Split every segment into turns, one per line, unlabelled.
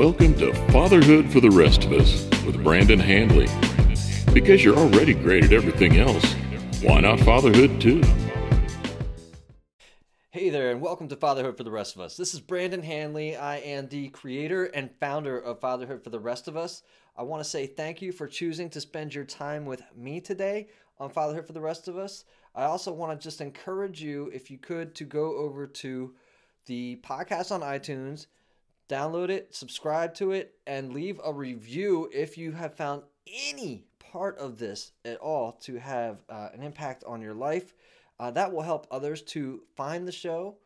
Welcome to Fatherhood for the Rest of Us with Brandon Handley. Because you're already great at everything else, why not fatherhood too?
Hey there, and welcome to Fatherhood for the Rest of Us. This is Brandon Handley. I am the creator and founder of Fatherhood for the Rest of Us. I want to say thank you for choosing to spend your time with me today on Fatherhood for the Rest of Us. I also want to just encourage you, if you could, to go over to the podcast on iTunes, download it, subscribe to it, and leave a review if you have found any part of this at all to have an impact on your life. That will help others to find the show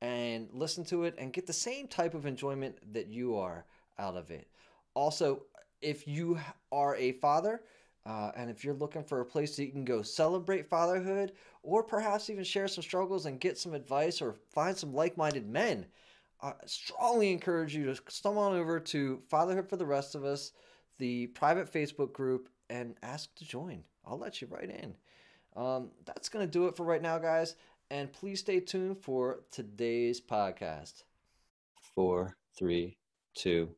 and listen to it and get the same type of enjoyment that you are out of it. Also, if you are a father and if you're looking for a place that you can go celebrate fatherhood or perhaps even share some struggles and get some advice or find some like-minded men, I strongly encourage you to stumble on over to Fatherhood for the Rest of Us, the private Facebook group, and ask to join. I'll let you right in. That's going to do it for right now, guys. And please stay tuned for today's podcast. 4, 3, 2,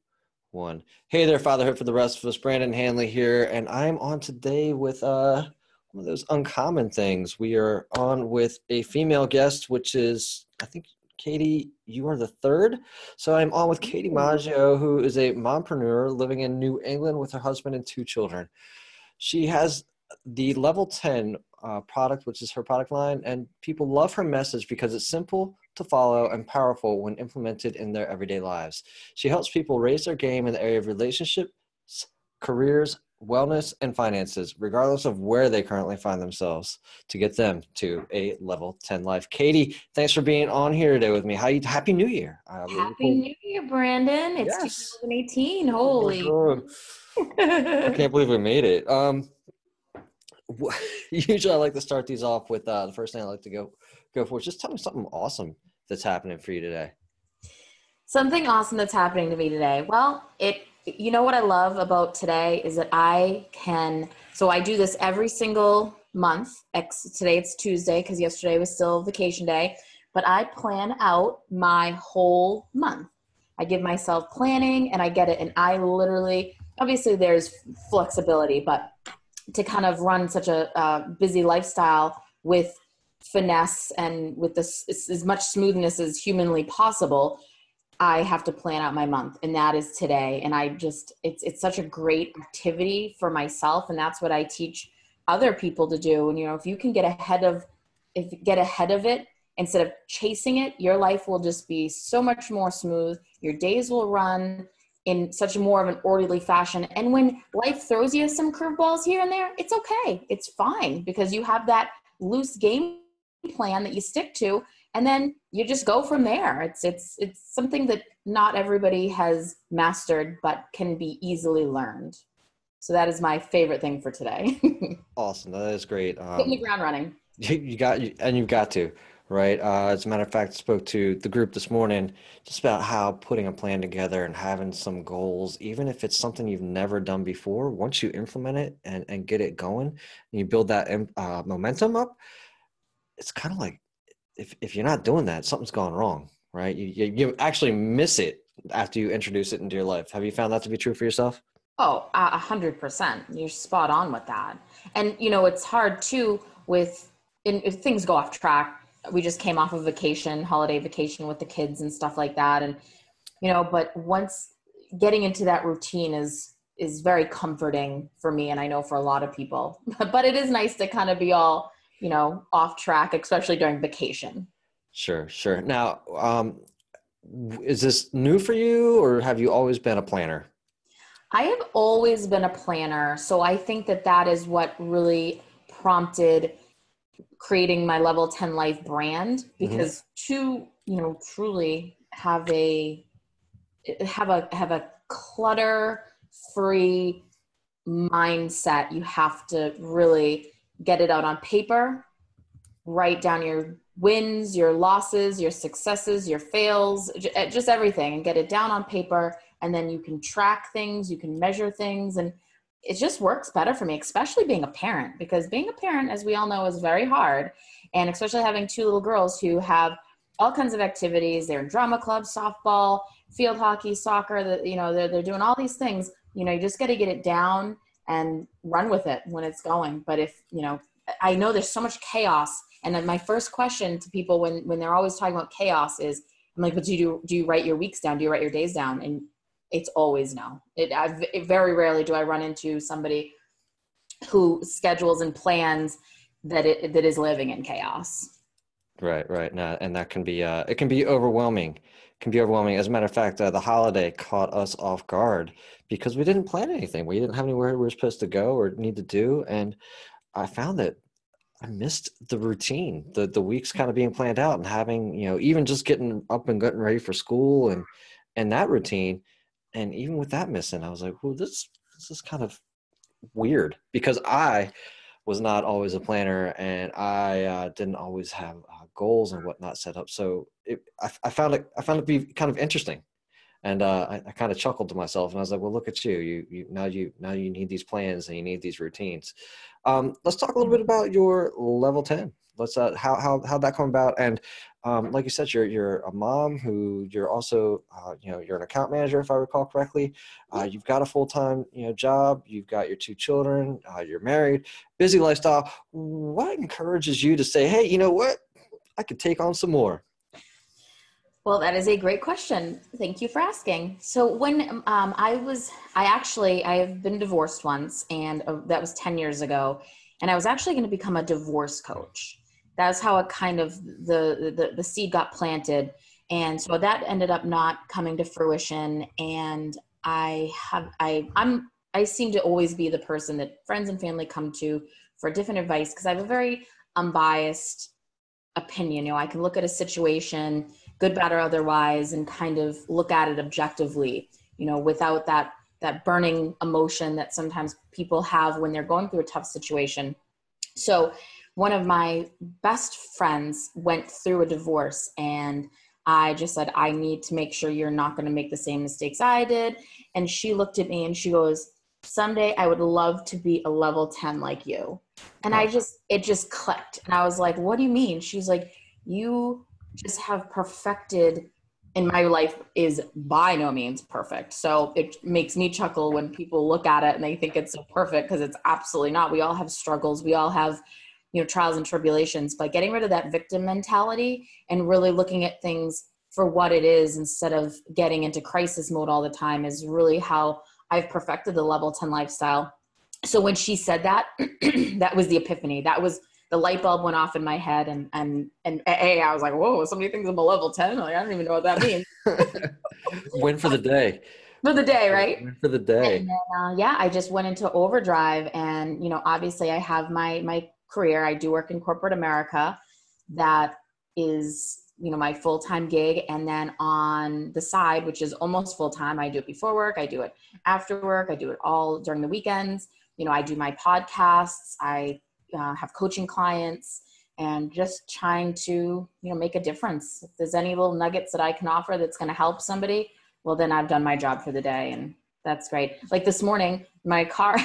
1. Hey there, Fatherhood for the Rest of Us. Brandon Handley here. And I'm on today with one of those uncommon things. We are on with a female guest, which is, I think, Katie, you are the third. So I'm on with Katie Maggio, who is a mompreneur living in New England with her husband and 2 children. She has the Level 10 product, which is her product line, and people love her message because it's simple to follow and powerful when implemented in their everyday lives. She helps people raise their game in the area of relationships, careers, wellness, and finances, regardless of where they currently find themselves, to get them to a Level 10 life. Katie, thanks for being on here today with me. Happy New Year.
Happy New Year, Brandon. It's
Yes.
2018. Holy.
I can't believe we made it. Usually I like to start these off with the first thing I like to go for. Just tell me something awesome that's happening for you today.
Something awesome that's happening to me today. Well, you know what I love about today is that I do this every single month. Today it's Tuesday because yesterday was still vacation day, but I plan out my whole month. I give myself planning and I get it. And I literally, obviously there's flexibility, but to kind of run such a busy lifestyle with finesse and with this as much smoothness as humanly possible, I have to plan out my month, and that is today. And it's such a great activity for myself, and that's what I teach other people to do. And if you can get ahead of it instead of chasing it, your life will just be so much more smooth. Your days will run in such more of an orderly fashion. And when life throws you some curveballs here and there, it's okay. It's fine because you have that loose game plan that you stick to, and then you just go from there. It's something that not everybody has mastered, but can be easily learned. So that is my favorite thing for today.
Awesome. That is great.
Hitting the ground running.
You've got to. Right. As a matter of fact, I spoke to the group this morning just about how putting a plan together and having some goals, even if it's something you've never done before, once you implement it and get it going and you build that momentum up, it's kind of like if you're not doing that, something's gone wrong, right? You actually miss it after you introduce it into your life. Have you found that to be true for yourself?
Oh, 100%. You're spot on with that. And, it's hard too if things go off track. We just came off of holiday vacation with the kids and stuff like that. And, but once getting into that routine is very comforting for me. And I know for a lot of people, but it is nice to kind of be all, off track, especially during vacation.
Sure. Now, is this new for you or have you always been a planner?
I have always been a planner. So I think that is what really prompted creating my Level 10 Life brand, because to, truly have a clutter-free mindset, you have to really get it out on paper, write down your wins, your losses, your successes, your fails, just everything, and get it down on paper. And then you can track things, you can measure things, and it just works better for me, especially being a parent, because being a parent, as we all know, is very hard. And especially having 2 little girls who have all kinds of activities. They're in drama club, softball, field hockey, soccer, they're doing all these things. You just got to get it down and run with it when it's going. But if, I know there's so much chaos. And then my first question to people when they're always talking about chaos is, I'm like, but do you write your weeks down? Do you write your days down? And it's always no. Very rarely do I run into somebody who schedules and plans that is living in chaos.
Right. No, and that can be, it can be overwhelming. As a matter of fact, the holiday caught us off guard because we didn't plan anything. We didn't have anywhere we were supposed to go or need to do. And I found that I missed the routine, the weeks kind of being planned out and having, even just getting up and getting ready for school and that routine. And even with that missing, I was like, well, this is kind of weird because I was not always a planner and I didn't always have goals and whatnot set up. So I found it to be kind of interesting. And I kind of chuckled to myself and I was like, well, look at you. Now you need these plans and you need these routines. Let's talk a little bit about your level 10. Let's how'd that come about? And like you said, you're a mom who you're also you're an account manager, if I recall correctly. You've got a full-time job. You've got your 2 children. You're married. Busy lifestyle. What encourages you to say, hey, you know what? I could take on some more.
Well, that is a great question. Thank you for asking. So when I've been divorced once, and that was 10 years ago, and I was actually going to become a divorce coach. That's how it kind of, the seed got planted. And so that ended up not coming to fruition. And I seem to always be the person that friends and family come to for different advice because I have a very unbiased opinion. I can look at a situation, good, bad, or otherwise, and kind of look at it objectively, without that burning emotion that sometimes people have when they're going through a tough situation. So one of my best friends went through a divorce, and I just said, I need to make sure you're not going to make the same mistakes I did. And she looked at me and she goes, someday I would love to be a level 10 like you. And it just clicked. And I was like, what do you mean? She's like, you just have perfected, and my life is by no means perfect. So it makes me chuckle when people look at it and they think it's so perfect, because it's absolutely not. We all have struggles. We all have, trials and tribulations, but getting rid of that victim mentality and really looking at things for what it is instead of getting into crisis mode all the time is really how I've perfected the level 10 lifestyle. So when she said that, that was the epiphany. That was the light bulb went off in my head, and I was like, whoa, somebody thinks I'm a level 10? Like, I don't even know what that means.
Win for the day.
For the day, right?
Win for the day.
And then, I just went into overdrive, and, obviously I have my career. I do work in corporate America. That is, my full-time gig. And then on the side, which is almost full-time, I do it before work. I do it after work. I do it all during the weekends. I do my podcasts. I have coaching clients, and just trying to, make a difference. If there's any little nuggets that I can offer that's going to help somebody, well, then I've done my job for the day. And that's great. Like this morning, my car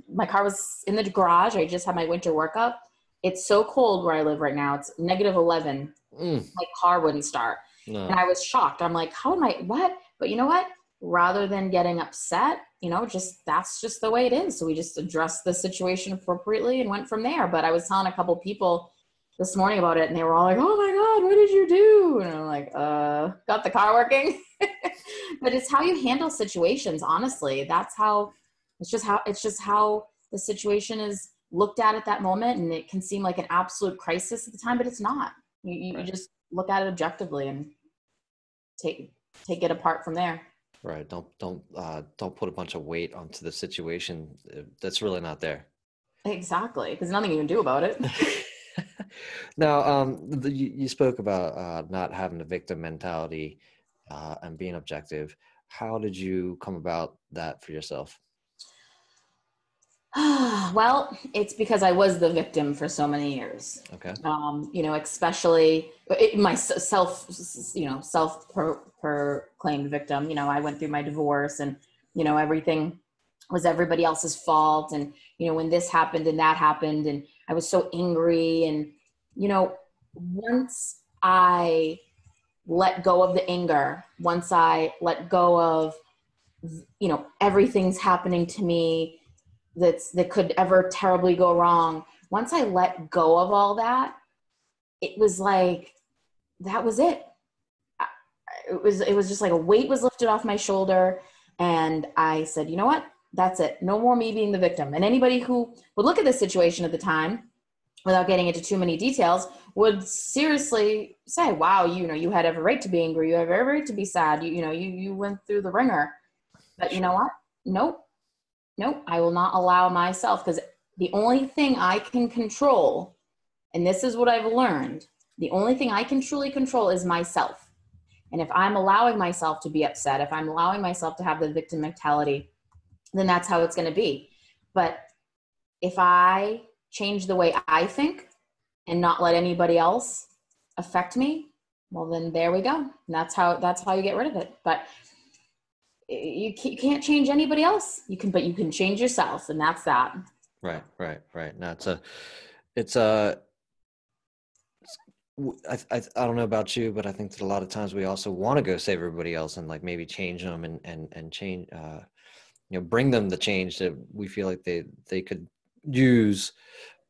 was in the garage. I just had my winter workup. It's so cold where I live right now. It's -11. My car wouldn't start. No. And I was shocked. I'm like, what? But you know what? Rather than getting upset, that's just the way it is. So we just addressed the situation appropriately and went from there. But I was telling a couple people this morning about it, and they were all like, oh my God, what did you do? And I'm like, got the car working. But it's how you handle situations. Honestly, it's just how the situation is looked at that moment. And it can seem like an absolute crisis at the time, but it's not. You just look at it objectively and take it apart from there.
Right. Don't put a bunch of weight onto the situation that's really not there.
Exactly. There's nothing you can do about it.
Now, you spoke about not having a victim mentality and being objective. How did you come about that for yourself?
Well, it's because I was the victim for so many years.
Okay.
Especially my self-proclaimed victim. I went through my divorce, and, everything was everybody else's fault. And, when this happened and that happened, and I was so angry. And, once I let go of the anger, once I let go of, everything's happening to me that could ever terribly go wrong. Once I let go of all that, it was like, that was it. It was just like a weight was lifted off my shoulder. And I said, you know what? That's it. No more me being the victim. And anybody who would look at this situation at the time, without getting into too many details, would seriously say, wow, you had every right to be angry. You have every right to be sad. You went through the ringer. But you know what? Nope. I will not allow myself, because the only thing I can control, and this is what I've learned, the only thing I can truly control is myself. And if I'm allowing myself to be upset, if I'm allowing myself to have the victim mentality, then that's how it's going to be. But if I change the way I think and not let anybody else affect me, well, then there we go. And that's how you get rid of it. But you can't change anybody else. But you can change yourself, and that's that.
Right. No, I don't know about you, but I think that a lot of times we also want to go save everybody else and like maybe change them and change, bring them the change that we feel like they could use,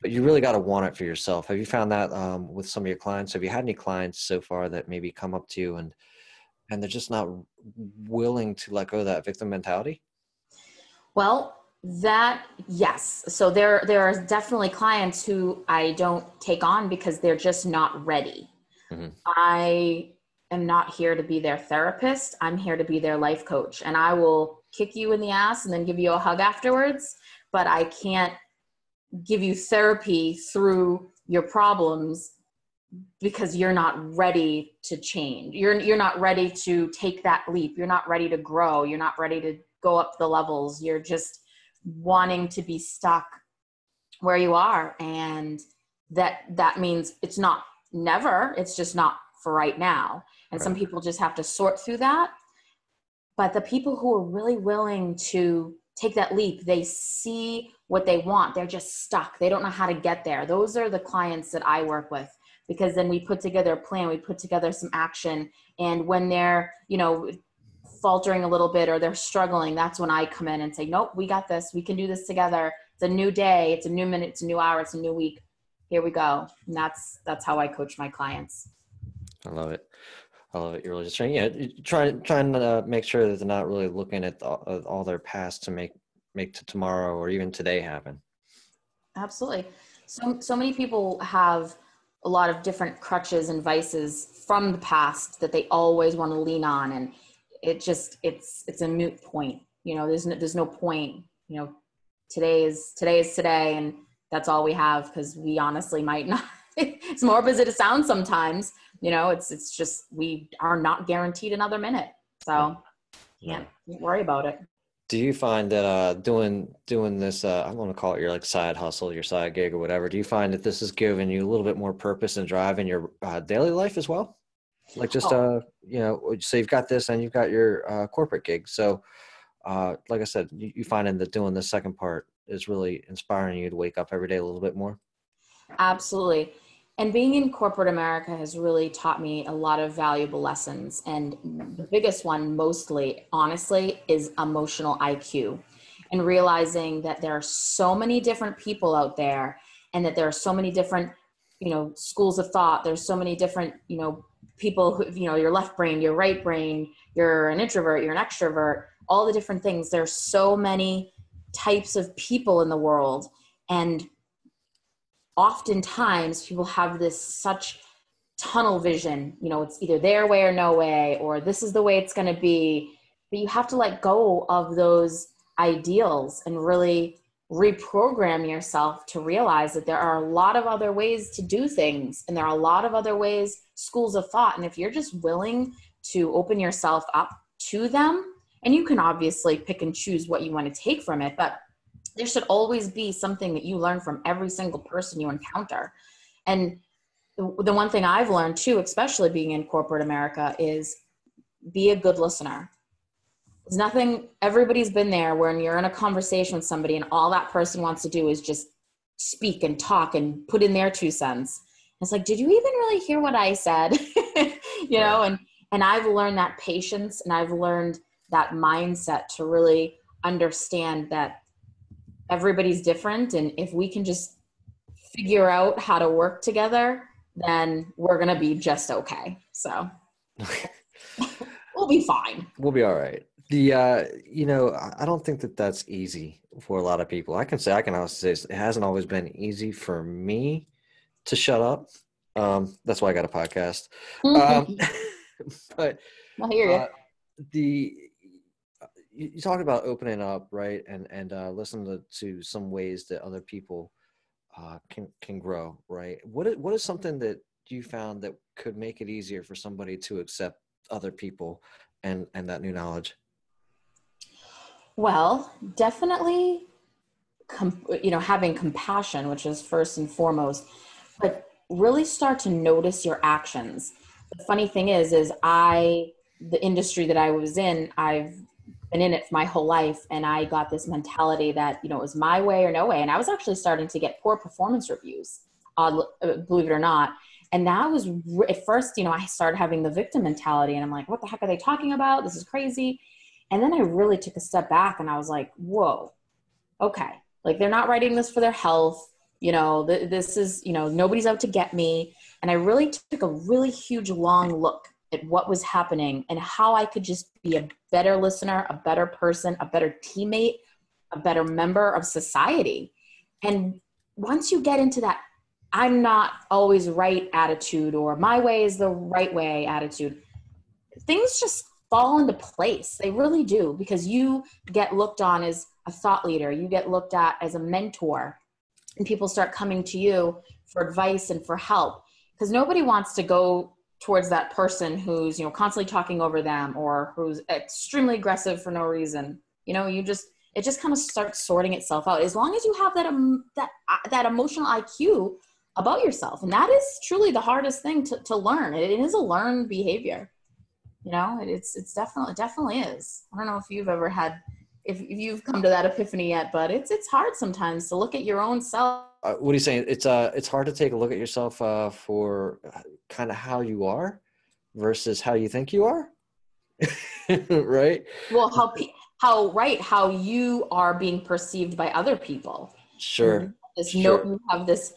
but you really got to want it for yourself. Have you found that with some of your clients? Have you had any clients so far that maybe come up to you and they're just not willing to let go of that victim mentality?
Well, yes. So there are definitely clients who I don't take on because they're just not ready. Mm-hmm. I am not here to be their therapist. I'm here to be their life coach, and I will kick you in the ass and then give you a hug afterwards. But I can't give you therapy through your problems because you're not ready to change. You're not ready to take that leap. You're not ready to grow. You're not ready to go up the levels. You're just wanting to be stuck where you are. And that means it's not never, it's just not for right now. And some people just have to sort through that. But the people who are really willing to take that leap, they see what they want. They're just stuck. They don't know how to get there. Those are the clients that I work with, because then we put together a plan, we put together some action. And when they're, faltering a little bit or they're struggling, that's when I come in and say, nope, we got this. We can do this together. It's a new day. It's a new minute. It's a new hour. It's a new week. Here we go. And that's how I coach my clients.
I love it. You're really just trying to make sure that they're not really looking at all their past to make to tomorrow or even today happen.
Absolutely. So many people have a lot of different crutches and vices from the past that they always want to lean on. And it's a moot point. There's no point. Today is today, and that's all we have, because we honestly might not. It's morbid as it sounds sometimes. It's just we are not guaranteed another minute, so can't worry about it.
Do you find that doing this, I want to call it your like side hustle, your side gig or whatever, do you find that this has given you a little bit more purpose and drive in your daily life as well? Like just, so you've got this and you've got your corporate gig. So like I said, you finding that doing the second part is really inspiring you to wake up every day a little bit more?
Absolutely. And being in corporate America has really taught me a lot of valuable lessons. And the biggest one, mostly, honestly, is emotional IQ, and realizing that there are so many different people out there, and that there are so many different, schools of thought. There's so many different, people who, your left brain, your right brain, you're an introvert, you're an extrovert, all the different things. There's so many types of people in the world. And oftentimes people have this such tunnel vision, it's either their way or no way, or this is the way it's going to be. But you have to let go of those ideals and really reprogram yourself to realize that there are a lot of other ways to do things, and there are a lot of other ways, schools of thought. And if you're just willing to open yourself up to them, and you can obviously pick and choose what you want to take from it, but there should always be something that you learn from every single person you encounter. And the one thing I've learned too, especially being in corporate America, is be a good listener. There's nothing, everybody's been there when you're in a conversation with somebody and all that person wants to do is just speak and talk and put in their 2 cents. It's like, did you even really hear what I said? And And I've learned that patience, and I've learned that mindset to really understand that everybody's different. And if we can just figure out how to work together, then we're going to be just okay. So we'll be fine.
We'll be all right. I don't think that that's easy for a lot of people. I can honestly say it hasn't always been easy for me to shut up. That's why I got a podcast. But
I hear you.
The you talk about opening up, right, and listening to some ways that other people can grow, right? What is something that you found that could make it easier for somebody to accept other people and that new knowledge?
Well, definitely, having compassion, which is first and foremost, but really start to notice your actions. The funny thing is the industry that I was in, I've been in it for my whole life. And I got this mentality that, it was my way or no way. And I was actually starting to get poor performance reviews, believe it or not. And that was at first, I started having the victim mentality, and I'm like, what the heck are they talking about? This is crazy. And then I really took a step back, and I was like, whoa, okay. Like, they're not writing this for their health. This is, nobody's out to get me. And I really took a really huge, long look at what was happening and how I could just be a better listener, a better person, a better teammate, a better member of society. And once you get into that, I'm not always right attitude, or my way is the right way attitude, things just fall into place. They really do, because you get looked on as a thought leader. You get looked at as a mentor, and people start coming to you for advice and for help, because nobody wants to go towards that person who's, constantly talking over them, or who's extremely aggressive for no reason. It just kind of starts sorting itself out, as long as you have that emotional IQ about yourself. And that is truly the hardest thing to learn. It is a learned behavior. It definitely is. I don't know if you've ever had, if you've come to that epiphany yet, but it's hard sometimes to look at your own self.
What are you saying? It's hard to take a look at yourself for kind of how you are versus how you think you are, right?
Well, how you are being perceived by other people.
Sure.
You have this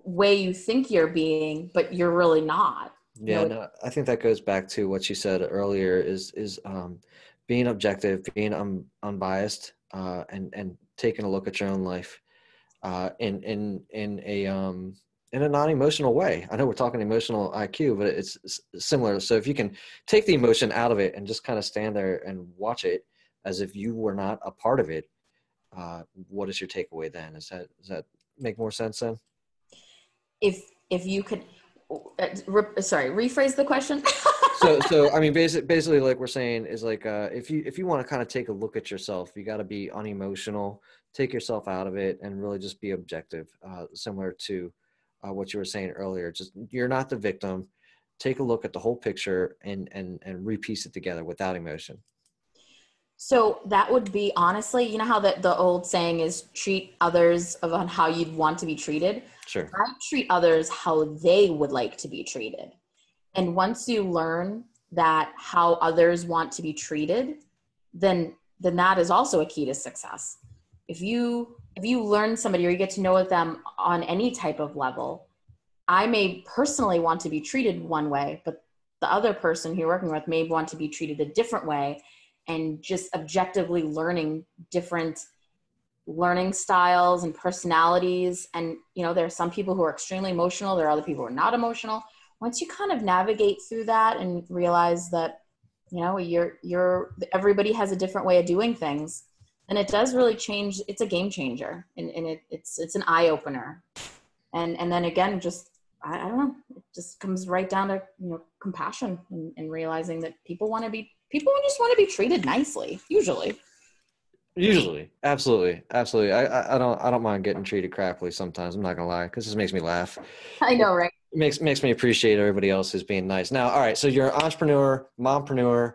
way you think you're being, but you're really not.
Yeah, no, I think that goes back to what you said earlier is being objective, being unbiased, and taking a look at your own life in a non-emotional way. I know we're talking emotional IQ, but it's similar. So if you can take the emotion out of it and just kind of stand there and watch it as if you were not a part of it, what is your takeaway then? Does that make more sense then?
If you could, rephrase the question.
So I mean, basically, like we're saying is like, if you want to kind of take a look at yourself, you got to be unemotional, take yourself out of it, and really just be objective. Similar to what you were saying earlier, just you're not the victim. Take a look at the whole picture and repiece it together without emotion.
So that would be, honestly, how that the old saying is, treat others on how you'd want to be treated.
Sure.
I treat others how they would like to be treated. And once you learn that how others want to be treated, then that is also a key to success. If you learn somebody, or you get to know them on any type of level, I may personally want to be treated one way, but the other person who you're working with may want to be treated a different way. And just objectively learning different learning styles and personalities. And, there are some people who are extremely emotional. There are other people who are not emotional. Once you kind of navigate through that and realize that, everybody has a different way of doing things, and it does really change. It's a game changer, and it's an eye opener. And then again, just, I don't know, it just comes right down to, compassion and realizing that people just want to be treated nicely, usually.
Absolutely. I don't mind getting treated crappily sometimes. I'm not gonna lie, because this makes me laugh.
I know, right?
It makes me appreciate everybody else who's being nice. Now, all right, so you're an entrepreneur, mompreneur.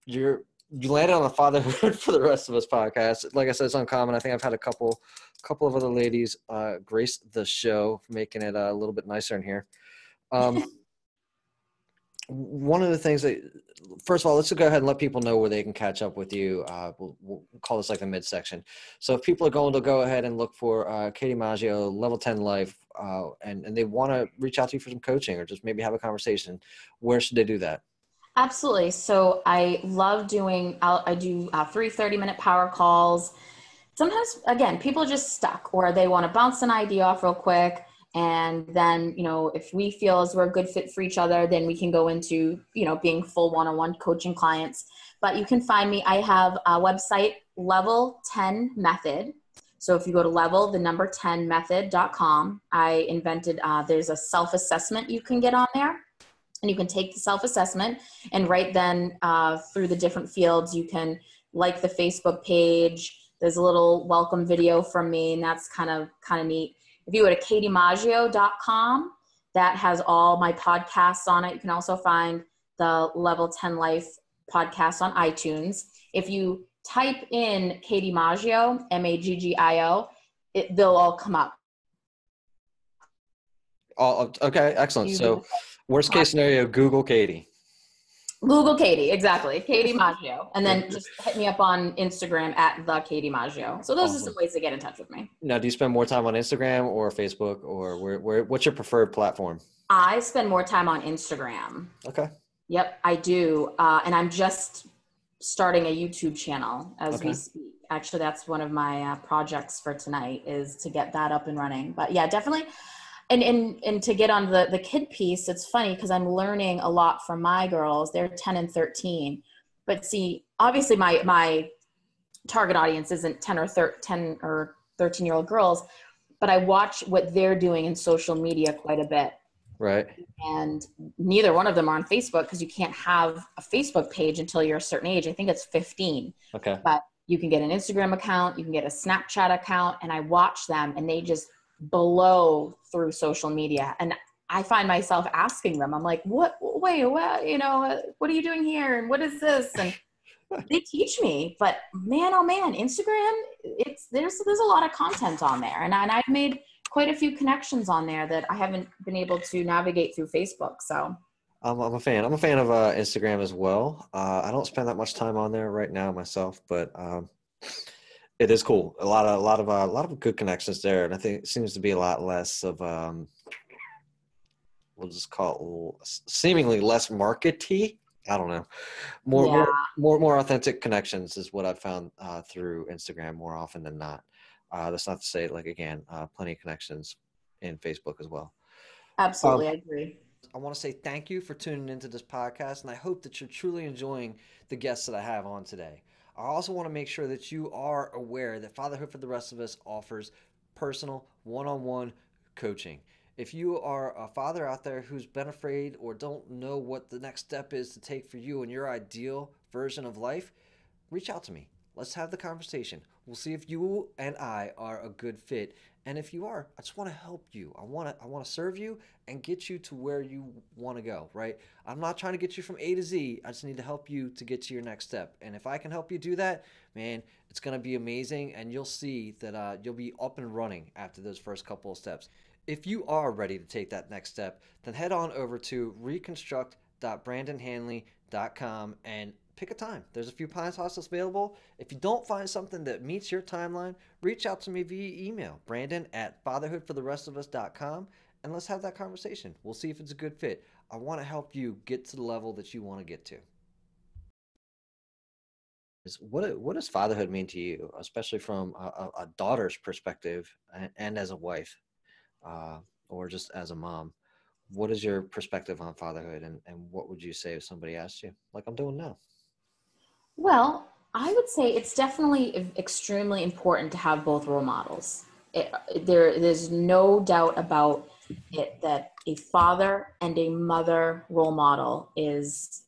You landed on the Fatherhood for the Rest of Us podcast. Like I said, it's uncommon. I think I've had a couple of other ladies grace the show, making it a little bit nicer in here. one of the things that, first of all, let's go ahead and let people know where they can catch up with you. We'll call this like the midsection. So if people are going to go ahead and look for Katie Maggio, Level 10 Life, and they want to reach out to you for some coaching or just maybe have a conversation, where should they do that?
Absolutely. So I love doing, I do 3 30-minute power calls. Sometimes, again, people are just stuck or they want to bounce an idea off real quick. And then, if we feel as we're a good fit for each other, then we can go into, being full one-on-one coaching clients. But you can find me. I have a website, Level 10 Method. So if you go to level10method.com, I invented, there's a self-assessment you can get on there. And you can take the self-assessment, and right then through the different fields, you can like the Facebook page. There's a little welcome video from me, and that's kind of neat. If you go to katiemaggio.com, that has all my podcasts on it. You can also find the Level 10 Life podcast on iTunes. If you type in Katie Maggio, Maggio, they'll all come up.
Oh, okay, excellent. So worst case scenario, Google Katie.
Google Katie, exactly. Katie Maggio. And then just hit me up on Instagram at the Katie Maggio. So those are some ways to get in touch with me.
Now, do you spend more time on Instagram or Facebook, or what's your preferred platform?
I spend more time on Instagram.
Okay.
Yep, I do. And I'm just starting a YouTube channel as we speak. Actually, that's one of my projects for tonight, is to get that up and running. But yeah, definitely. And to get on the kid piece, it's funny because I'm learning a lot from my girls. They're 10 and 13. But see, obviously my target audience isn't 10 or 13-year-old girls, but I watch what they're doing in social media quite a bit.
Right.
And neither one of them are on Facebook, because you can't have a Facebook page until you're a certain age. I think it's 15.
Okay.
But you can get an Instagram account, you can get a Snapchat account, and I watch them and they just blow through social media. And I find myself asking them, I'm like, what are you doing here? And what is this? And they teach me, but man, oh man, Instagram, there's a lot of content on there. And I've made quite a few connections on there that I haven't been able to navigate through Facebook. So
I'm a fan. I'm a fan of Instagram as well. I don't spend that much time on there right now myself, but it is cool. A lot of good connections there, and I think it seems to be a lot less of we'll just call it seemingly less markety. I don't know, more authentic connections is what I've found through Instagram more often than not. That's not to say, like, again, plenty of connections in Facebook as well.
Absolutely, I agree.
I want to say thank you for tuning into this podcast, and I hope that you're truly enjoying the guests that I have on today. I also want to make sure that you are aware that Fatherhood for the Rest of Us offers personal one-on-one coaching. If you are a father out there who's been afraid or don't know what the next step is to take for you and your ideal version of life, reach out to me. Let's have the conversation. We'll see if you and I are a good fit. And if you are, I just want to help you. I want to serve you and get you to where you want to go, right? I'm not trying to get you from A to Z. I just need to help you to get to your next step. And if I can help you do that, man, it's going to be amazing. And you'll see that you'll be up and running after those first couple of steps. If you are ready to take that next step, then head on over to reconstruct.brandonhanley.com and pick a time. There's a few podcasts available. If you don't find something that meets your timeline, reach out to me via email, brandon@fatherhoodfortherestofus.com, and let's have that conversation. We'll see if it's a good fit. I want to help you get to the level that you want to get to. What does fatherhood mean to you, especially from a daughter's perspective and as a wife, or just as a mom? What is your perspective on fatherhood, and what would you say if somebody asked you, like I'm doing now?
Well, I would say it's definitely extremely important to have both role models. There's no doubt about it that a father and a mother role model is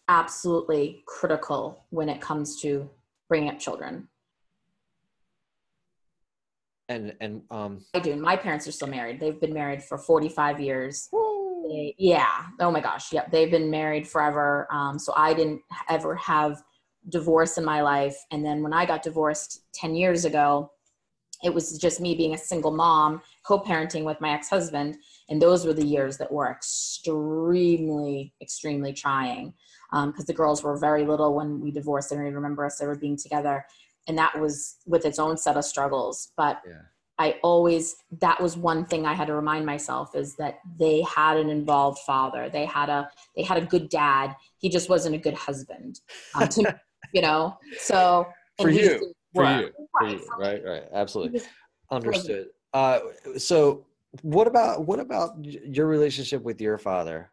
absolutely critical when it comes to bringing up children.
And
I do. My parents are still married. They've been married for 45 years. Yeah. Oh my gosh. Yep. They've been married forever. So I didn't ever have divorce in my life. And then when I got divorced 10 years ago, it was just me being a single mom, co-parenting with my ex-husband. And those were the years that were extremely, extremely trying, because the girls were very little when we divorced. I don't even remember us ever being together. And that was with its own set of struggles. But
Yeah.
that was one thing I had to remind myself, is that they had an involved father. They had a good dad. He just wasn't a good husband, to me, so.
For
And he just
you,
didn't
for
work.
you, for
Right.
you, right, right, absolutely.
He just wasn't.
Understood. So what about your relationship with your father?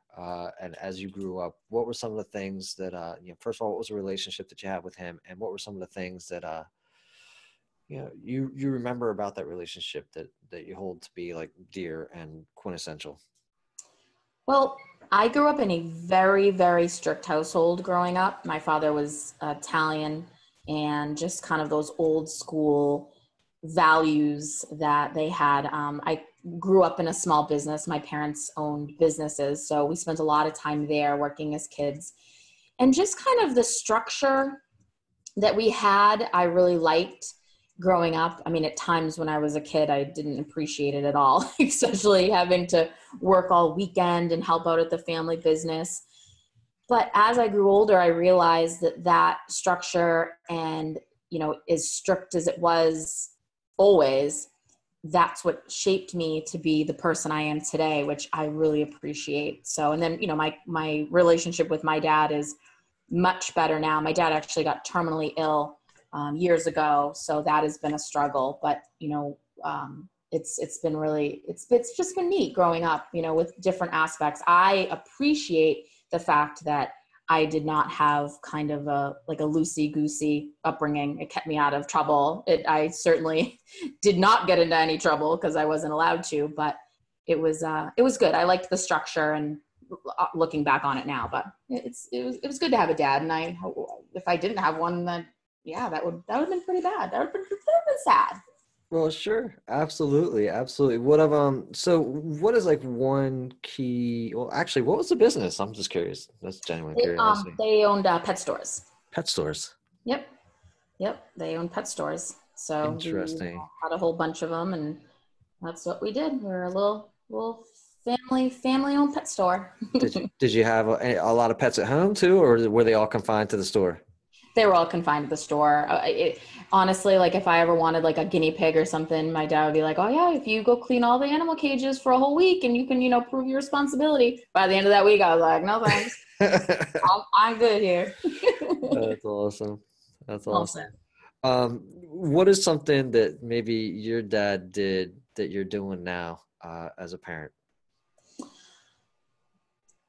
And as you grew up, what were some of the things that, first of all, what was the relationship that you had with him? And what were some of the things that, you remember about that relationship that you hold to be like dear and quintessential?
Well, I grew up in a very, very strict household growing up. My father was Italian, and just kind of those old school values that they had. I grew up in a small business. My parents owned businesses, so we spent a lot of time there working as kids. And just kind of the structure that we had, I really liked growing up. I mean, at times when I was a kid, I didn't appreciate it at all, especially having to work all weekend and help out at the family business. But as I grew older, I realized that structure, and, as strict as it was always, that's what shaped me to be the person I am today, which I really appreciate. So, and then, my relationship with my dad is much better now. My dad actually got terminally ill years ago, so that has been a struggle. But it's been really, it's just been neat growing up, with different aspects. I appreciate the fact that I did not have kind of a loosey-goosey upbringing. It kept me out of trouble. I certainly did not get into any trouble because I wasn't allowed to, but it was good. I liked the structure, and looking back on it now, but it was good to have a dad. And if I didn't have one, then that would have been pretty bad. That would have been sad.
Well, sure. Absolutely. Absolutely. So what is like one key, well, actually, what was the business? I'm just curious. That's genuine curiosity.
They owned pet stores.
Pet stores.
Yep. They owned pet stores. So
Interesting.
we had a whole bunch of them, and that's what we did. We were a little family owned pet store.
Did you have a lot of pets at home too, or were they all confined to the store?
They were all confined to the store. Honestly, like if I ever wanted like a guinea pig or something, my dad would be like, "Oh yeah, if you go clean all the animal cages for a whole week and you can, prove your responsibility." By the end of that week, I was like, "No thanks, I'm good here."
That's awesome. That's awesome. What is something that maybe your dad did that you're doing now as a parent?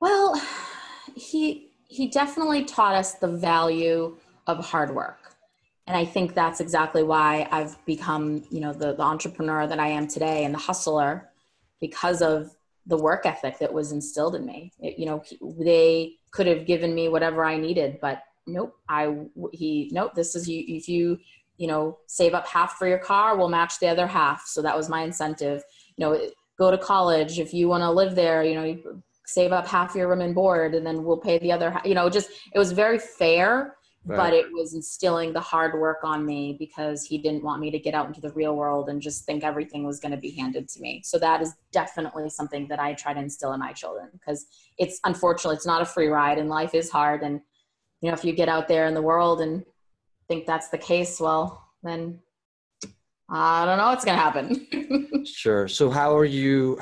Well, he definitely taught us the value of hard work. And I think that's exactly why I've become, the entrepreneur that I am today, and the hustler, because of the work ethic that was instilled in me. They could have given me whatever I needed, but nope. Nope. This is you. If you, save up half for your car, we'll match the other half. So that was my incentive. Go to college. If you want to live there, you save up half your room and board, and then we'll pay the other half. It was very fair. Right. But it was instilling the hard work on me, because he didn't want me to get out into the real world and just think everything was going to be handed to me. So that is definitely something that I try to instill in my children, because unfortunately, it's not a free ride, and life is hard. And, if you get out there in the world and think that's the case, well, then I don't know what's going to happen.
Sure. So how are you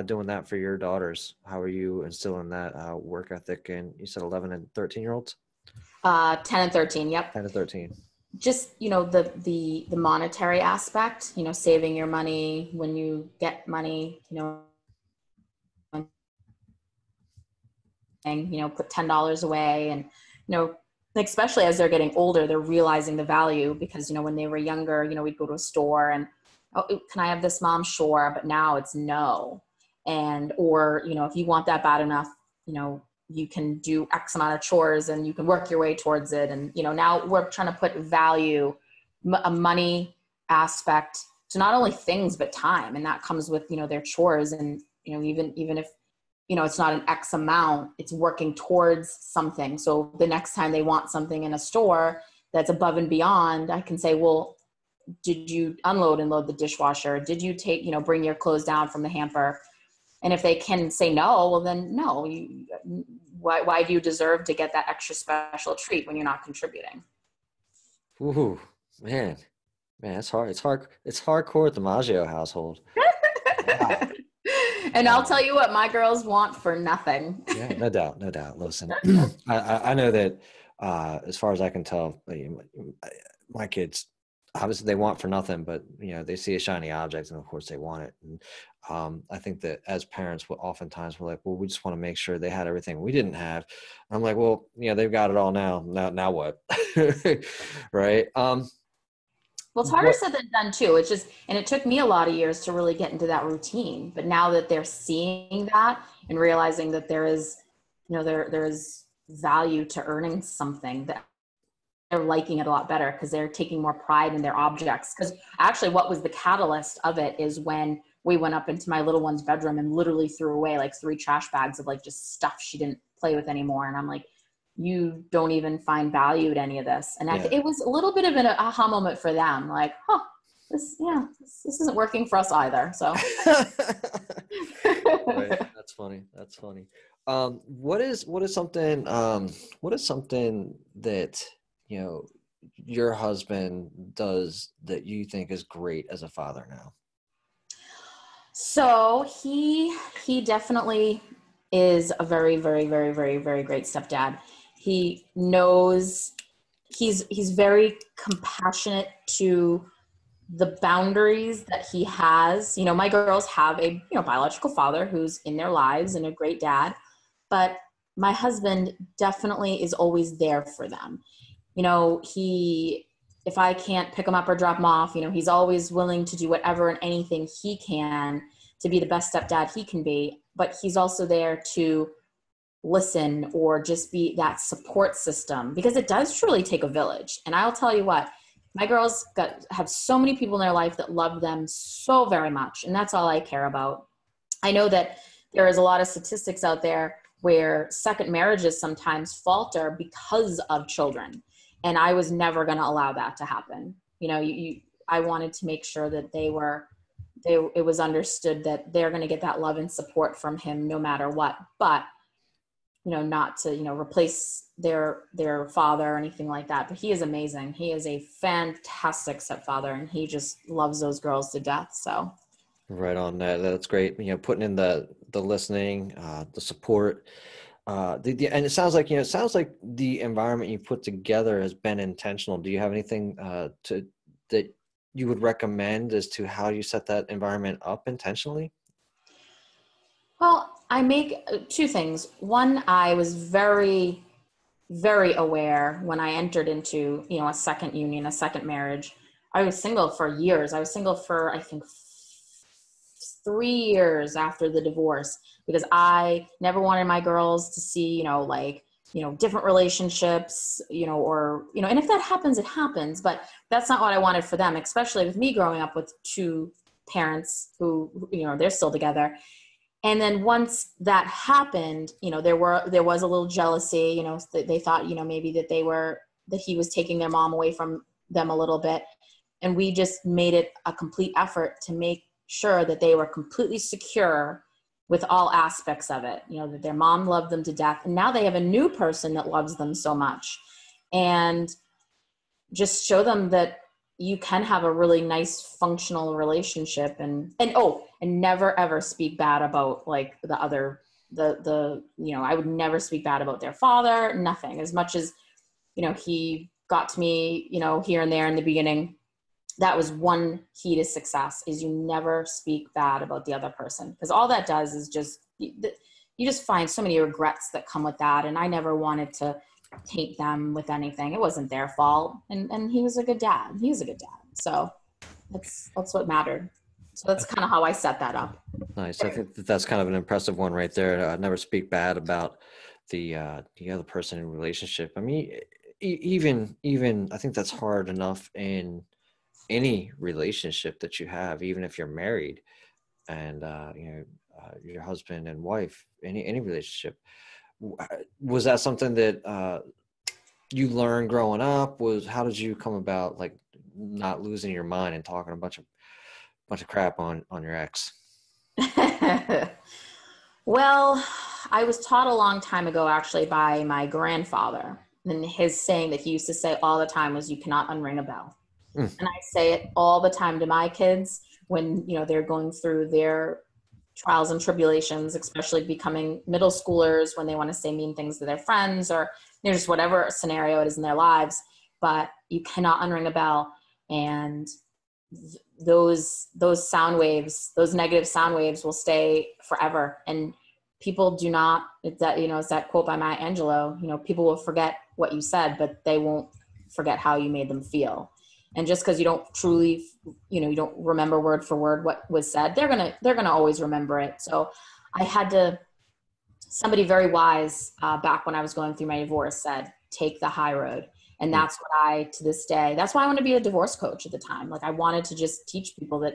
doing that for your daughters? How are you instilling that work ethic in, you said 11 and 13-year-olds?
10 and 13. Yep.
10 and 13.
Just, the monetary aspect, saving your money when you get money, and, put $10 away, and, especially as they're getting older, they're realizing the value, because, when they were younger, we'd go to a store and, "Oh, can I have this, Mom?" Sure. But now it's no. Or, if you want that bad enough, you can do X amount of chores and you can work your way towards it. And, now we're trying to put value, a money aspect to not only things, but time. And that comes with, their chores. And, even if, it's not an X amount, it's working towards something. So the next time they want something in a store that's above and beyond, I can say, well, did you unload and load the dishwasher? Did you take, bring your clothes down from the hamper? And if they can say no, well then no, why do you deserve to get that extra special treat when you're not contributing?
Ooh, man, it's hard. It's hardcore at the Maggio household. Wow.
And I'll tell you what, my girls want for nothing.
Yeah, no doubt, no doubt. Listen, I know that as far as I can tell, my kids obviously they want for nothing, but they see a shiny object and of course they want it. And I think that as parents, oftentimes we're like, well, we just want to make sure they had everything we didn't have. I'm like, well, they've got it all now. Now what? Right?
Well, it's harder said than done too. It's just, and it took me a lot of years to really get into that routine. But now that they're seeing that and realizing that there is value to earning something, that they're liking it a lot better because they're taking more pride in their objects. Because actually what was the catalyst of it is when we went up into my little one's bedroom and literally threw away like 3 trash bags of like just stuff she didn't play with anymore. And I'm like, you don't even find value in any of this. And it was a little bit of an aha moment for them. Like, this isn't working for us either. So
right. That's funny. What is something that, your husband does that you think is great as a father now?
So he definitely is a very, very, very, very, very great stepdad. He knows he's very compassionate to the boundaries that he has. My girls have a biological father who's in their lives and a great dad, but my husband definitely is always there for them. If I can't pick him up or drop him off, he's always willing to do whatever and anything he can to be the best stepdad he can be. But he's also there to listen or just be that support system, because it does truly take a village. And I'll tell you what, my girls have so many people in their life that love them so very much. And that's all I care about. I know that there is a lot of statistics out there where second marriages sometimes falter because of children. And I was never going to allow that to happen. I wanted to make sure that it was understood that they're going to get that love and support from him no matter what. But, not to, replace their father or anything like that. But he is amazing. He is a fantastic stepfather and he just loves those girls to death. So.
Right on. That's great. Putting in the listening, the support, and it sounds like the environment you put together has been intentional. Do you have anything that you would recommend as to how you set that environment up intentionally?
Well, I make 2 things. One, I was very, very aware when I entered into, a second union, a second marriage. I was single for years. I was single for, I think, 3 years after the divorce, because I never wanted my girls to see, different relationships, and if that happens, it happens, but that's not what I wanted for them, especially with me growing up with 2 parents who, they're still together. And then once that happened, there was a little jealousy, they thought, maybe that he was taking their mom away from them a little bit. And we just made it a complete effort to make sure that they were completely secure with all aspects of it, that their mom loved them to death. And now they have a new person that loves them so much, and just show them that you can have a really nice functional relationship and never ever speak bad about like the other, I would never speak bad about their father, nothing. As much as, he got to me, here and there in the beginning, that was one key to success, is you never speak bad about the other person. Because all that does is you just find so many regrets that come with that. And I never wanted to taint them with anything. It wasn't their fault. And he was a good dad. So that's what mattered. So that's kind of how I set that up.
Nice. I think that's kind of an impressive one right there. Never speak bad about the other person in a relationship. I mean, even I think that's hard enough in any relationship that you have, even if you're married and your husband and wife, any relationship. Was that something that you learned growing up? How did you come about like not losing your mind and talking a bunch of crap on your ex?
Well, I was taught a long time ago, actually, by my grandfather. And his saying that he used to say all the time was, "You cannot unring a bell."
Mm.
And I say it all the time to my kids when, they're going through their trials and tribulations, especially becoming middle schoolers, when they want to say mean things to their friends, or just whatever scenario it is in their lives. But you cannot unring a bell. And those sound waves, those negative sound waves, will stay forever. And people do not, it's that quote by Maya Angelou, people will forget what you said, but they won't forget how you made them feel. And just because you don't truly, you don't remember word for word what was said, they're gonna always remember it. So I had to, somebody very wise back when I was going through my divorce said, take the high road. And that's what I, to this day, that's why I wanted to be a divorce coach at the time. Like, I wanted to just teach people that,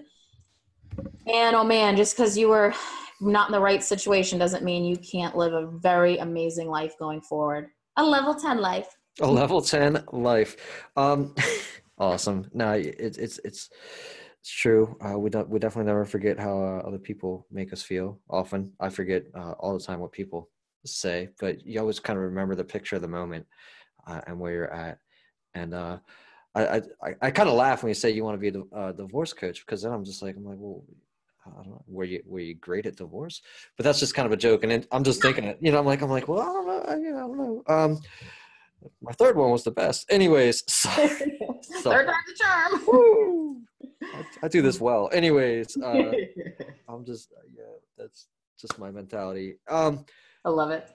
man, oh man, just because you were not in the right situation doesn't mean you can't live a very amazing life going forward. A level 10 life.
A level 10 life. Awesome. No, it's true. We definitely never forget how other people make us feel. Often I forget all the time what people say, but you always kind of remember the picture of the moment and where you're at. And I kind of laugh when you say you want to be a divorce coach, because then I'm like, well, I don't know, were you great at divorce? But that's just kind of a joke. And then I'm just thinking it, I'm like, well, I don't know. I don't know. My third one was the best. Anyways,
Third time's the charm.
Woo! I do this well. Anyways, I'm just that's just my mentality.
I love it.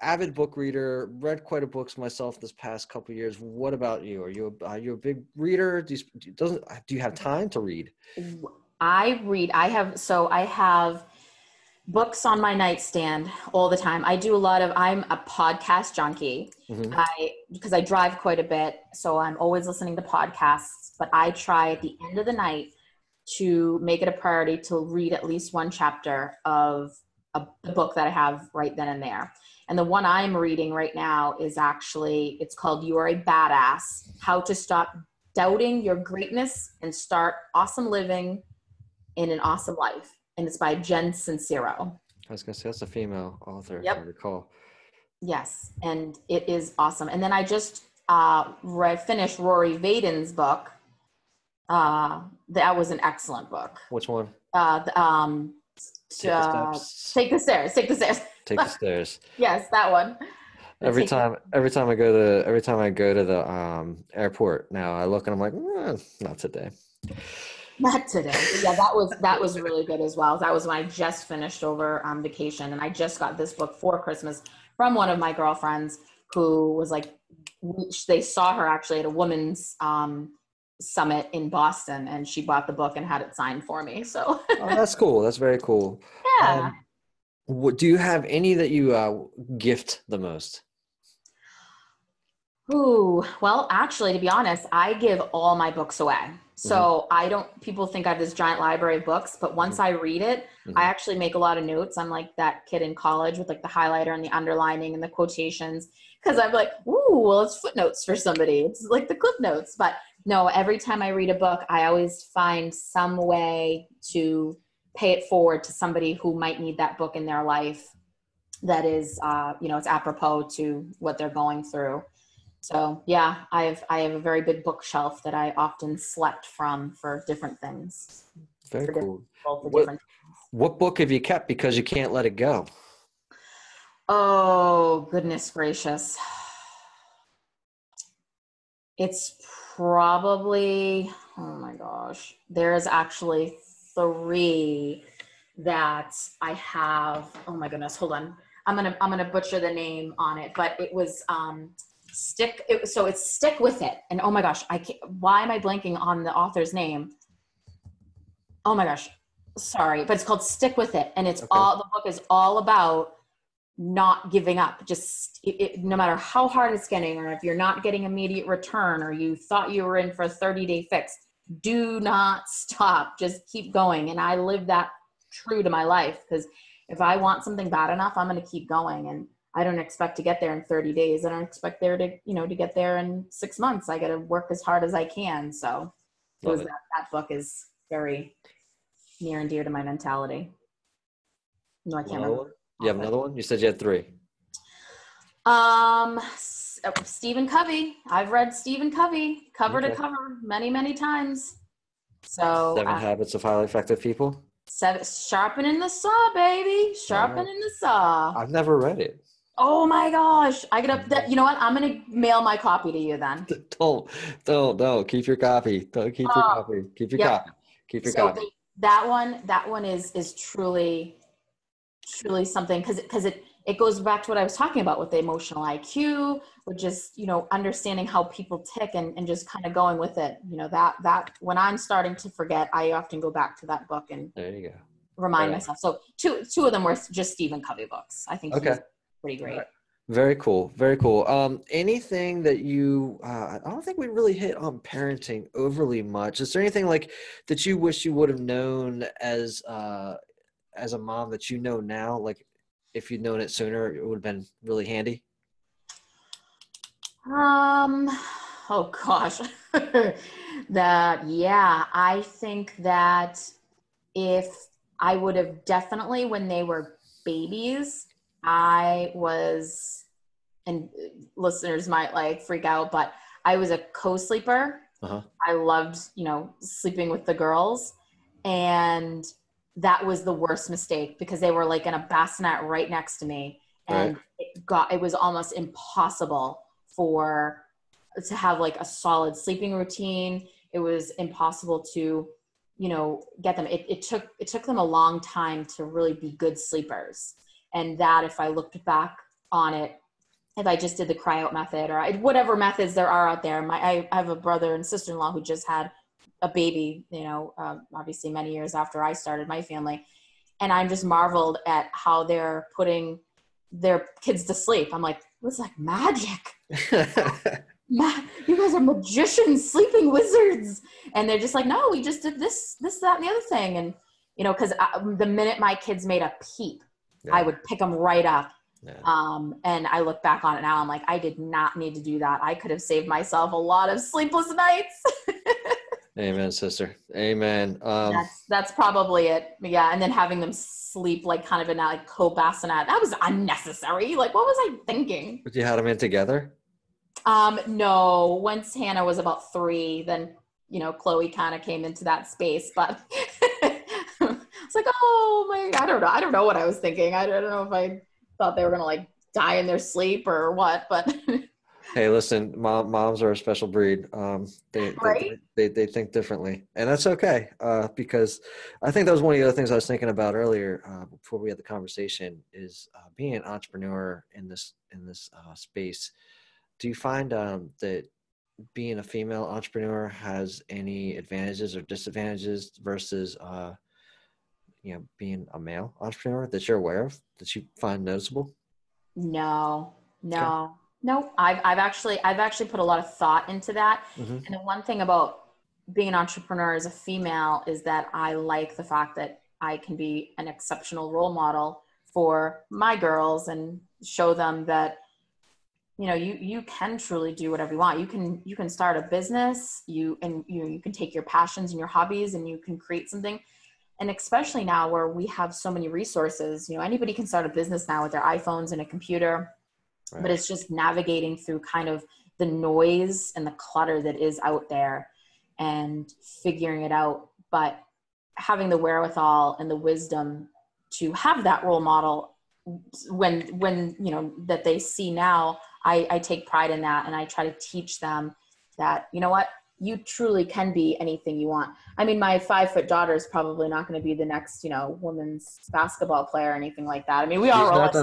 Avid book reader, read quite a books myself this past couple of years. What about you? Are you a big reader? Do you have time to read?
I read. I have books on my nightstand all the time. I'm a podcast junkie.
Mm-hmm.
Because I drive quite a bit, so I'm always listening to podcasts, but I try at the end of the night to make it a priority to read at least one chapter of the book that I have right then and there. And the one I'm reading right now is it's called You Are a Badass: How to Stop Doubting Your Greatness and Start Awesome Living in an Awesome Life. And it's by Jen Sincero.
I was going to say, that's a female author,
Yep.
if I recall.
Yes, and it is awesome. And then I just finished Rory Vaden's book. That was an excellent book.
Which one?
Take the Stairs. Take the Stairs. Yes, that one.
Every time I go to the airport now, I look and I'm like, not today.
Not today. Yeah, that was really good as well. That was when I just finished over vacation, and I just got this book for Christmas from one of my girlfriends who was like, they saw her actually at a women's summit in Boston, and she bought the book and had it signed for me. So
that's cool. That's very cool.
Yeah.
Do you have any that you gift the most?
Ooh, well, actually, to be honest, I give all my books away. So people think I have this giant library of books, but once I read it, I actually make a lot of notes. I'm like that kid in college with like the highlighter and the underlining and the quotations, because I'm like, ooh, well, it's footnotes for somebody. It's like the clip notes. But no, every time I read a book, I always find some way to pay it forward to somebody who might need that book in their life that is, it's apropos to what they're going through. So yeah, I have a very big bookshelf that I often select from for different things.
Very cool. What book have you kept because you can't let it go?
Oh, goodness gracious. It's probably, oh my gosh, there's actually 3 that I have. Oh my goodness, hold on. I'm gonna butcher the name on it, but it was it's Stick With It. And oh my gosh, why am I blanking on the author's name? Oh my gosh, sorry, but it's called Stick With It. And the book is all about not giving up. Just no matter how hard it's getting, or if you're not getting immediate return, or you thought you were in for a 30-day fix, do not stop. Just keep going. And I live that true to my life, because if I want something bad enough, I'm going to keep going. And I don't expect to get there in 30 days. I don't expect there to, to get there in 6 months. I got to work as hard as I can. So
Love it.
that book is very near and dear to my mentality. No, I can't
Another
remember.
one? You have another one? You said you had 3.
Stephen Covey. I've read Stephen Covey cover to cover many, many times. So
7 Habits of Highly Effective People.
Sharpening the saw, baby. Sharpening the saw.
I've never read it.
Oh my gosh. You know what? I'm going to mail my copy to you then.
Don't. Keep your copy. Don't keep your copy. Keep your copy. Keep your copy.
That one is truly something because it goes back to what I was talking about with the emotional IQ, with just, understanding how people tick and just kind of going with it. That when I'm starting to forget, I often go back to that book and
there you go.
Remind myself. So two of them were just Stephen Covey books. I think he's pretty great.
Right. Very cool. Very cool. Anything that you, I don't think we really hit on parenting overly much. Is there anything like that you wish you would have known as a mom that you know now? Like if you'd known it sooner, it would have been really handy.
Oh gosh. I think that if I would have definitely, when they were babies, and listeners might freak out, but I was a co-sleeper. I loved, sleeping with the girls, and that was the worst mistake because they were in a bassinet right next to me, and it was almost impossible to have a solid sleeping routine. It was impossible to, get them. It took them a long time to really be good sleepers. And that, if I looked back on it, if I just did the cry out method or whatever methods there are out there, I have a brother and sister-in-law who just had a baby, obviously many years after I started my family. And I'm just marveled at how they're putting their kids to sleep. I'm like, it's like magic. You guys are magicians, sleeping wizards. And they're just like, no, we just did this, that, and the other thing. And, because the minute my kids made a peep, I would pick them right up. And I look back on it now, I'm like, I did not need to do that. I could have saved myself a lot of sleepless nights.
Amen, sister. Amen.
That's probably it. Yeah. And then having them sleep kind of in that co-bassinet, that was unnecessary. What was I thinking?
But you had them in together?
No, once Hannah was about 3, then, Chloe kind of came into that space, but it's like, oh my, I don't know what I was thinking. I don't know if I thought they were going to die in their sleep or what, but
hey, listen, moms are a special breed. They think differently, and that's okay. Because I think that was one of the other things I was thinking about earlier, before we had the conversation, is being an entrepreneur in this space. Do you find that being a female entrepreneur has any advantages or disadvantages versus, being a male entrepreneur that you're aware of, that you find noticeable?
No. I've actually put a lot of thought into that.
Mm-hmm.
And the one thing about being an entrepreneur as a female is that I like the fact that I can be an exceptional role model for my girls and show them that, you can truly do whatever you want. You can start a business, you can take your passions and your hobbies and you can create something. And especially now where we have so many resources, anybody can start a business now with their iPhones and a computer, but it's just navigating through kind of the noise and the clutter that is out there and figuring it out, but having the wherewithal and the wisdom to have that role model when, that they see now. I take pride in that. And I try to teach them that, what, you truly can be anything you want. I mean, my 5-foot daughter is probably not going to be the next, women's basketball player or anything like that. I mean,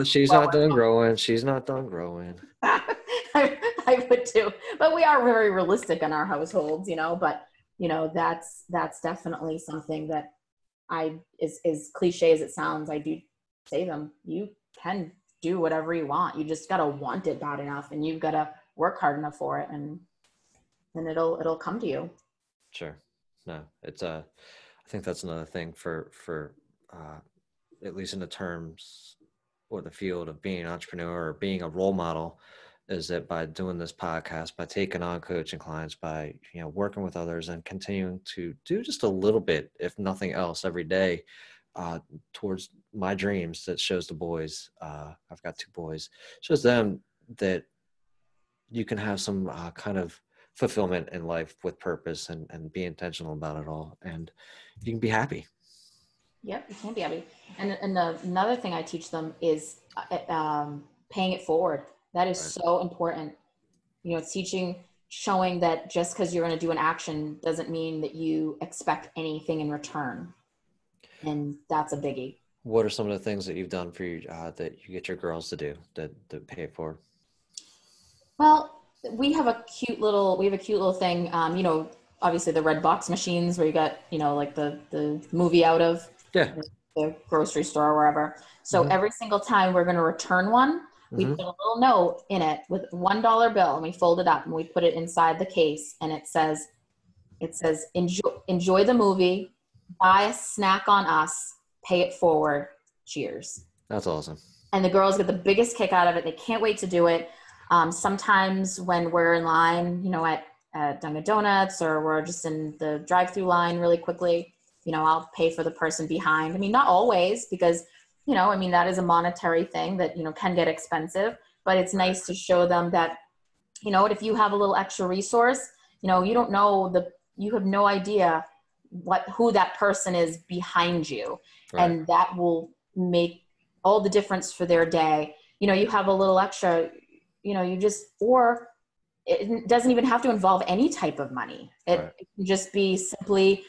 she's not done growing. She's not done growing.
I would too, but we are very realistic in our households, but that's definitely something that as cliche as it sounds, I do say them, you can do whatever you want. You just got to want it bad enough and you've got to work hard enough for it. And it'll come to you.
Sure. No, it's I think that's another thing for at least in the terms or the field of being an entrepreneur or being a role model is that by doing this podcast, by taking on coaching clients, by, you know, working with others and continuing to do just a little bit, if nothing else, every day towards my dreams, that shows the boys, I've got 2 boys, shows them that you can have some kind of fulfillment in life with purpose and be intentional about it all. And you can be happy.
Yep, you can be happy. And another thing I teach them is paying it forward. That is so important. You know, it's showing that just because you're going to do an action doesn't mean that you expect anything in return. And that's a biggie.
What are some of the things that you've done for you that you get your girls to do that pay it forward?
Well, we have a cute little thing. You know, obviously the red box machines where you got, you know, like the movie out of the grocery store or wherever. So every single time we're going to return one, we put a little note in it with $1 bill, and we fold it up and we put it inside the case. And it says, enjoy the movie, buy a snack on us, pay it forward. Cheers.
That's awesome.
And the girls get the biggest kick out of it. They can't wait to do it. Sometimes when we're in line, you know, at Dunkin' Donuts, or we're just in the drive-through line really quickly, you know, I'll pay for the person behind. I mean, not always, because, you know, I mean, that is a monetary thing that, you know, can get expensive, but it's nice to show them that, you know what, if you have a little extra resource, you know, you don't know you have no idea who that person is behind you. Right. And that will make all the difference for their day. You know, you have a little extra, you know, or it doesn't even have to involve any type of money. It can just be simply,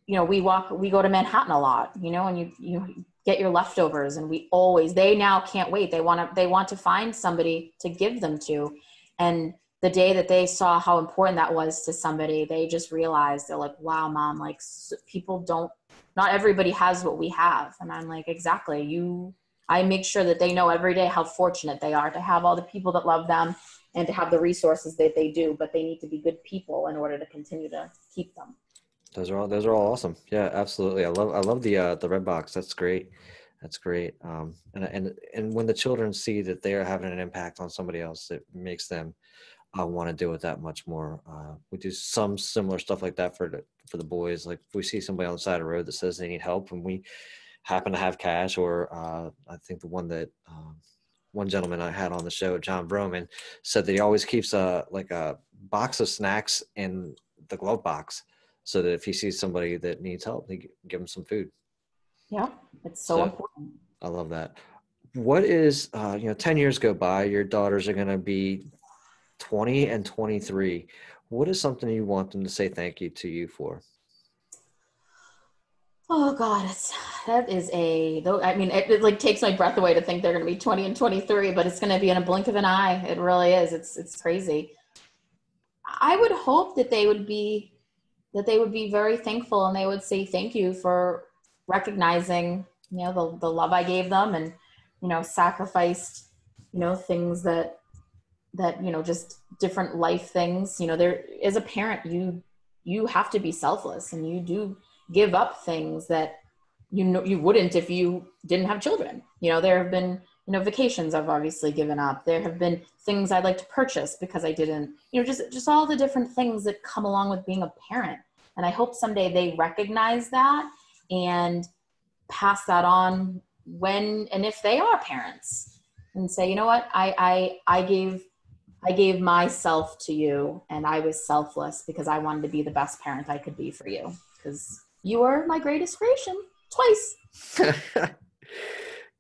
you know, we go to Manhattan a lot, you know, and you get your leftovers, and they now can't wait. They want to find somebody to give them to. And the day that they saw how important that was to somebody, they just realized, they're like, wow, Mom, like not everybody has what we have. And I'm like, exactly. I make sure that they know every day how fortunate they are to have all the people that love them and to have the resources that they do, but they need to be good people in order to continue to keep them.
Those are all awesome. Yeah, absolutely. I love the red box. That's great. That's great. And when the children see that they are having an impact on somebody else, it makes them want to do it that much more. We do some similar stuff like that for the boys. Like if we see somebody on the side of the road that says they need help, and we happen to have cash, or I think the one that one gentleman I had on the show, John Broman, said that he always keeps a box of snacks in the glove box, so that if he sees somebody that needs help, he can give them some food.
Yeah, it's so important.
I love that. What is, 10 years go by, your daughters are going to be 20 and 23. What is something you want them to say thank you to you for?
Oh God, it like takes my breath away to think they're going to be 20 and 23, but it's going to be in a blink of an eye. It really is. It's crazy. I would hope that they would be very thankful, and they would say thank you for recognizing, you know, the love I gave them, and, you know, sacrificed, you know, things that, you know, just different life things. You know, there, as a parent, you have to be selfless, and you do give up things that you wouldn't if you didn't have children. You know, there have been, you know, vacations I've obviously given up. There have been things I'd like to purchase because I didn't, you know, just all the different things that come along with being a parent. And I hope someday they recognize that and pass that on when and if they are parents, and say, you know what, I gave myself to you, and I was selfless because I wanted to be the best parent I could be for you, because you were my greatest creation twice.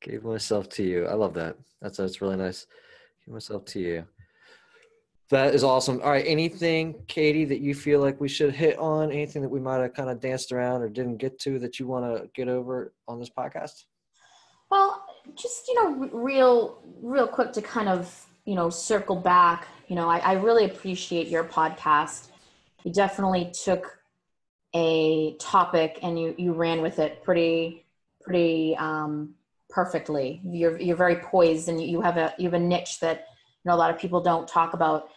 Gave myself to you. I love that. That's really nice. Give myself to you. That is awesome. All right. Anything, Katie, that you feel like we should hit on? Anything that we might have kind of danced around or didn't get to that you want to get over on this podcast?
Well, just, you know, real quick to kind of, you know, circle back. You know, I really appreciate your podcast. You definitely took a topic and you ran with it pretty perfectly. You're very poised, and you have a niche that, you know, a lot of people don't talk about.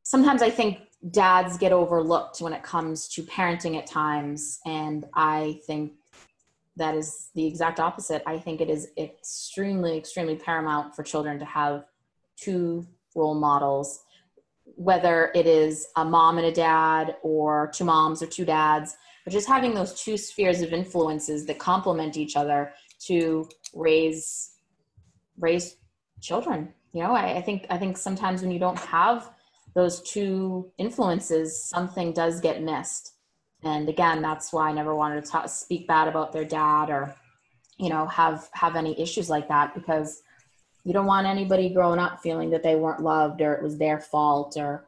Sometimes I think dads get overlooked when it comes to parenting at times, and I think that is the exact opposite. I think it is extremely, extremely paramount for children to have two role models, whether it is a mom and a dad or two moms or two dads, but just having those two spheres of influences that complement each other to raise children. You know, I think sometimes when you don't have those two influences, something does get missed. And again, that's why I never wanted to speak bad about their dad or, you know, have any issues like that, because you don't want anybody growing up feeling that they weren't loved or it was their fault or,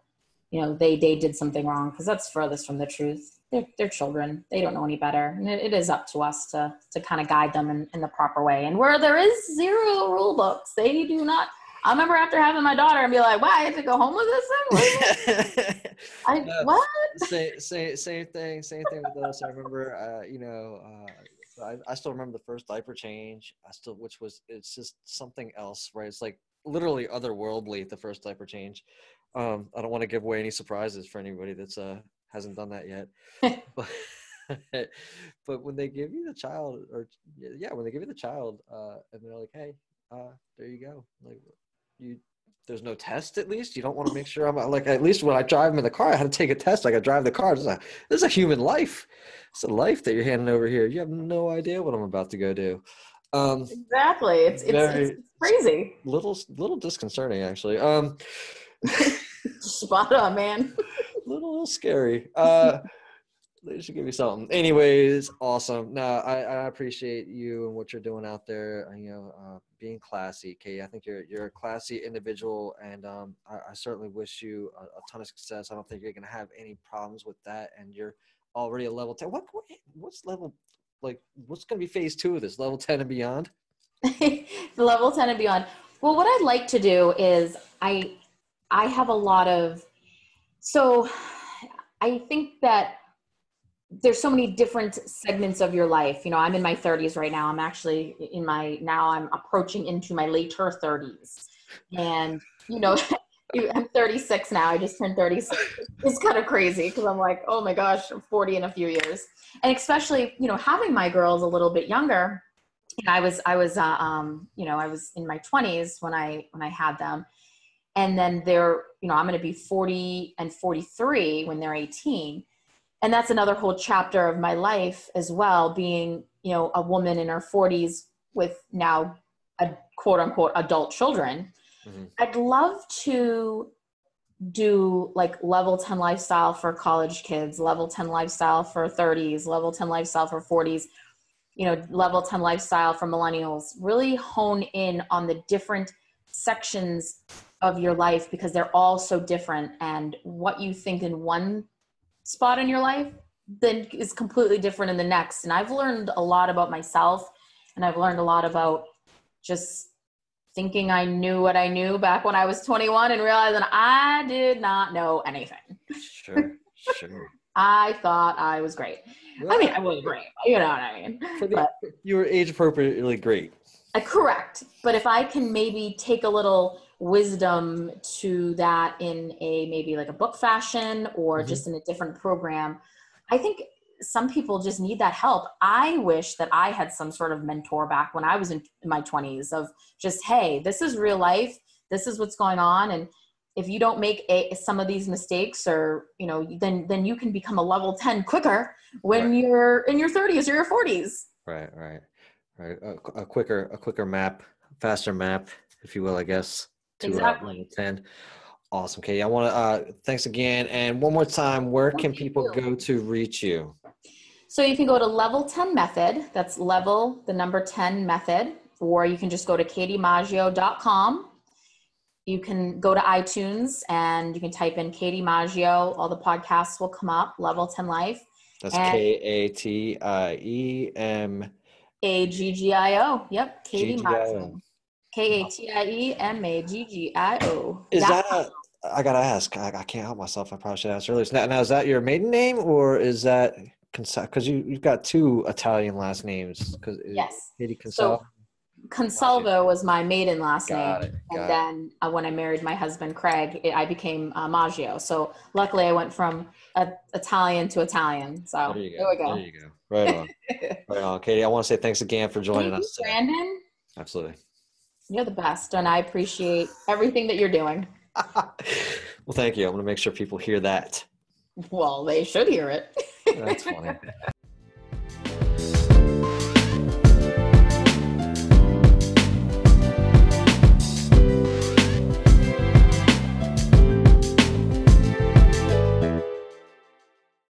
you know, they did something wrong, because that's furthest from the truth. They're children. They don't know any better. And it is up to us to kind of guide them in the proper way. And where there is zero rule books, they do not. I remember after having my daughter and be like, wow, I have to go home with this thing? What?
Same thing with us. I remember, I still remember the first diaper change. It's just something else, right? It's like literally otherworldly, the first diaper change. I don't want to give away any surprises for anybody that's hasn't done that yet. But when they give you the child, when they give you the child, and they're like, hey, there you go. Like, there's no test. At least you don't want to make sure I'm like, at least when I drive them in the car, I had to take a test. I got to drive the car. This is a human life. It's a life that you're handing over here. You have no idea what I'm about to go do.
Exactly. It's crazy.
Little disconcerting, actually.
Spot on, man.
little scary. They should give me something. Anyways, awesome. No, I appreciate you and what you're doing out there. Being classy, Kate. I think you're a classy individual, and I certainly wish you a ton of success. I don't think you're gonna have any problems with that. And you're already a level 10. What's level, like? What's gonna be phase 2 of this? Level 10 and beyond?
Level 10 and beyond. Well, what I'd like to do is I have a lot of. So I think that there's so many different segments of your life. You know, I'm in my 30s right now. I'm actually I'm approaching into my later 30s. And, you know, I'm 36 now. I just turned 36. It's kind of crazy because I'm like, oh my gosh, I'm 40 in a few years. And especially, you know, having my girls a little bit younger. I was in my 20s when I had them. And then I'm going to be 40 and 43 when they're 18. And that's another whole chapter of my life as well, being, you know, a woman in her 40s with now a quote unquote adult children. Mm-hmm. I'd love to do like level 10 lifestyle for college kids, level 10 lifestyle for 30s, level 10 lifestyle for 40s, you know, level 10 lifestyle for millennials. Really hone in on the different sections of your life, because they're all so different, and what you think in one spot in your life then is completely different in the next. And I've learned a lot about myself, and I've learned a lot about just thinking I knew what I knew back when I was 21 and realizing I did not know anything. Sure. I thought I was great. Well, I mean, I was great. You know what I mean?
You were age appropriately great.
Correct. But if I can maybe take a little wisdom to that in maybe like a book fashion or mm-hmm. just in a different program, I think some people just need that help. I wish that I had some sort of mentor back when I was in my 20s of just, hey, this is real life. This is what's going on. And if you don't make some of these mistakes, or, you know, then you can become a level 10 quicker when you're in your 30s or your 40s.
Right. A quicker map, faster map, if you will, I guess, to level 10. Awesome, Katie. I want to thanks again. And one more time, where can people go to reach you?
So you can go to Level 10 Method. That's level, the number 10 method, or you can just go to katiemaggio.com. You can go to iTunes and you can type in Katie Maggio. All the podcasts will come up. Level 10 Life.
That's KATIEM.
AGGIO. Yep. Katie Maggio. KATIEMAGGIO.
Is that I gotta ask. I can't help myself. I probably should ask earlier. Now, is that your maiden name, or is that because you've got two Italian last names?
Yes.
Katie Consal.
Consalvo was my maiden last
Got
name.
it.
And then when I married my husband, Craig, I became Maggio. So luckily I went from Italian to Italian. So
There you
there
go.
we go.
There you go. Right on. Right on. Katie, I want to say thanks again for joining
Thank you,
us today.
Brandon.
Absolutely.
You're the best. And I appreciate everything that you're doing.
Well, thank you. I'm going to make sure people hear that.
Well, they should hear it.
That's funny.